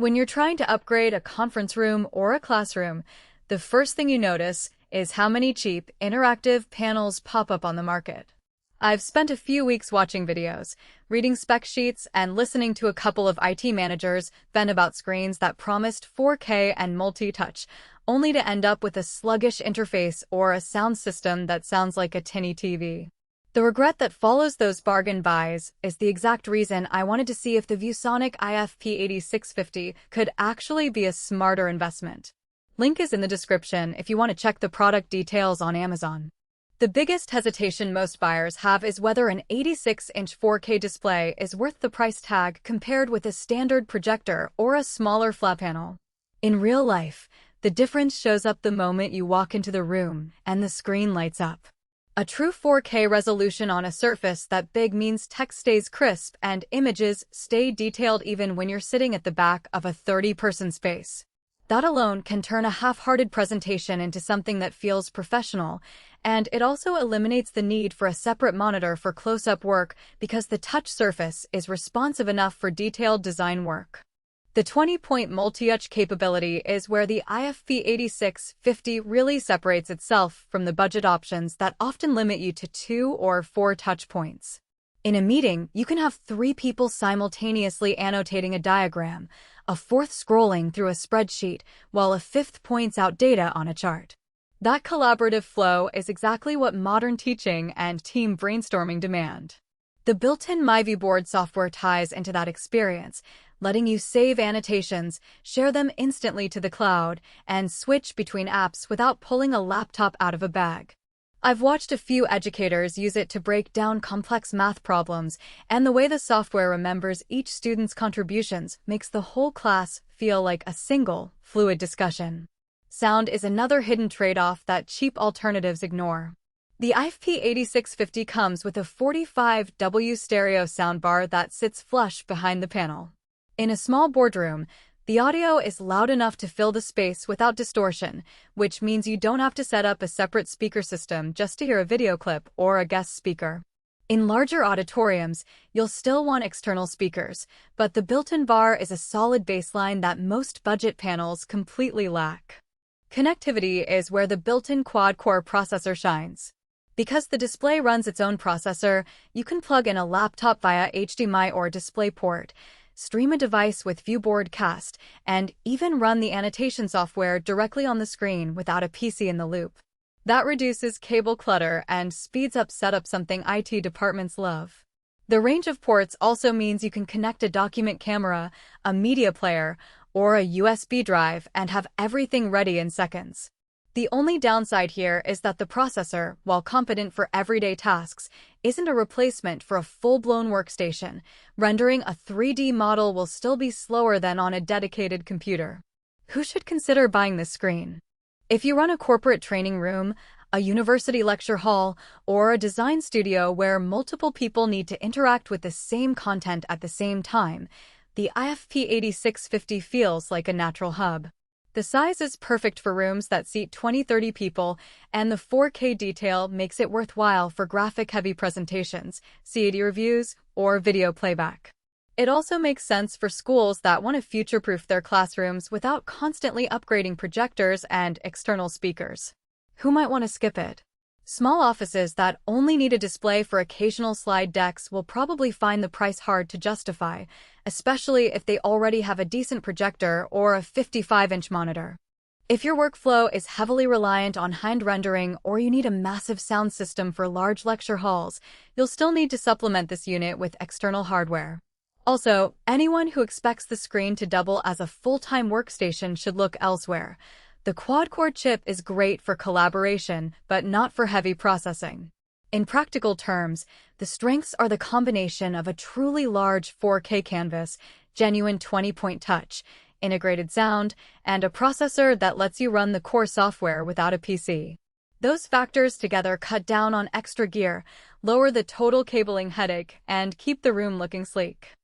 When you're trying to upgrade a conference room or a classroom, the first thing you notice is how many cheap, interactive panels pop up on the market. I've spent a few weeks watching videos, reading spec sheets, and listening to a couple of IT managers vent about screens that promised 4K and multi-touch, only to end up with a sluggish interface or a sound system that sounds like a tinny TV. The regret that follows those bargain buys is the exact reason I wanted to see if the ViewSonic IFP8650 could actually be a smarter investment. Link is in the description if you want to check the product details on Amazon. The biggest hesitation most buyers have is whether an 86-inch 4K display is worth the price tag compared with a standard projector or a smaller flat panel. In real life, the difference shows up the moment you walk into the room and the screen lights up. A true 4K resolution on a surface that big means text stays crisp and images stay detailed even when you're sitting at the back of a 30-person space. That alone can turn a half-hearted presentation into something that feels professional, and it also eliminates the need for a separate monitor for close-up work because the touch surface is responsive enough for detailed design work. The 20-point multi-touch capability is where the IFP8650 really separates itself from the budget options that often limit you to 2 or 4 touch points. In a meeting, you can have 3 people simultaneously annotating a diagram, a 4th scrolling through a spreadsheet, while a 5th points out data on a chart. That collaborative flow is exactly what modern teaching and team brainstorming demand. The built-in MyViewBoard software ties into that experience, letting you save annotations, share them instantly to the cloud, and switch between apps without pulling a laptop out of a bag. I've watched a few educators use it to break down complex math problems, and the way the software remembers each student's contributions makes the whole class feel like a single, fluid discussion. Sound is another hidden trade-off that cheap alternatives ignore. The IFP8650 comes with a 45W stereo soundbar that sits flush behind the panel. In a small boardroom, the audio is loud enough to fill the space without distortion, which means you don't have to set up a separate speaker system just to hear a video clip or a guest speaker. In larger auditoriums, you'll still want external speakers, but the built-in bar is a solid baseline that most budget panels completely lack. Connectivity is where the built-in Quadcore processor shines. Because the display runs its own processor, you can plug in a laptop via HDMI or DisplayPort, stream a device with ViewBoard Cast, and even run the annotation software directly on the screen without a PC in the loop. That reduces cable clutter and speeds up setup, something IT departments love. The range of ports also means you can connect a document camera, a media player, or a USB drive and have everything ready in seconds. The only downside here is that the processor, while competent for everyday tasks, isn't a replacement for a full-blown workstation. Rendering a 3D model will still be slower than on a dedicated computer. Who should consider buying this screen? If you run a corporate training room, a university lecture hall, or a design studio where multiple people need to interact with the same content at the same time, the IFP8650 feels like a natural hub. The size is perfect for rooms that seat 20-30 people, and the 4K detail makes it worthwhile for graphic-heavy presentations, CAD reviews, or video playback. It also makes sense for schools that want to future-proof their classrooms without constantly upgrading projectors and external speakers. Who might want to skip it? Small offices that only need a display for occasional slide decks will probably find the price hard to justify, especially if they already have a decent projector or a 55-inch monitor. If your workflow is heavily reliant on high-end rendering or you need a massive sound system for large lecture halls, you'll still need to supplement this unit with external hardware. Also, anyone who expects the screen to double as a full-time workstation should look elsewhere. The quad-core chip is great for collaboration, but not for heavy processing. In practical terms, the strengths are the combination of a truly large 4K canvas, genuine 20-point touch, integrated sound, and a processor that lets you run the core software without a PC. Those factors together cut down on extra gear, lower the total cabling headache, and keep the room looking sleek.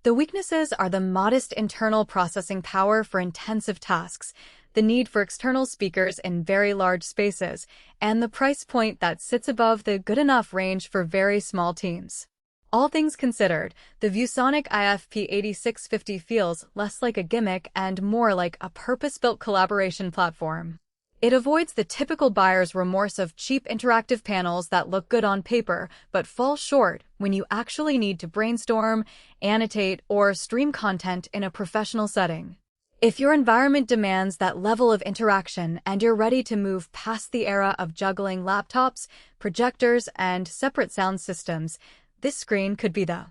The weaknesses are the modest internal processing power for intensive tasks, the need for external speakers in very large spaces, and the price point that sits above the good enough range for very small teams. All things considered, the ViewSonic IFP8650 feels less like a gimmick and more like a purpose-built collaboration platform. It avoids the typical buyer's remorse of cheap interactive panels that look good on paper but fall short when you actually need to brainstorm, annotate, or stream content in a professional setting. If your environment demands that level of interaction and you're ready to move past the era of juggling laptops, projectors, and separate sound systems, this screen could be the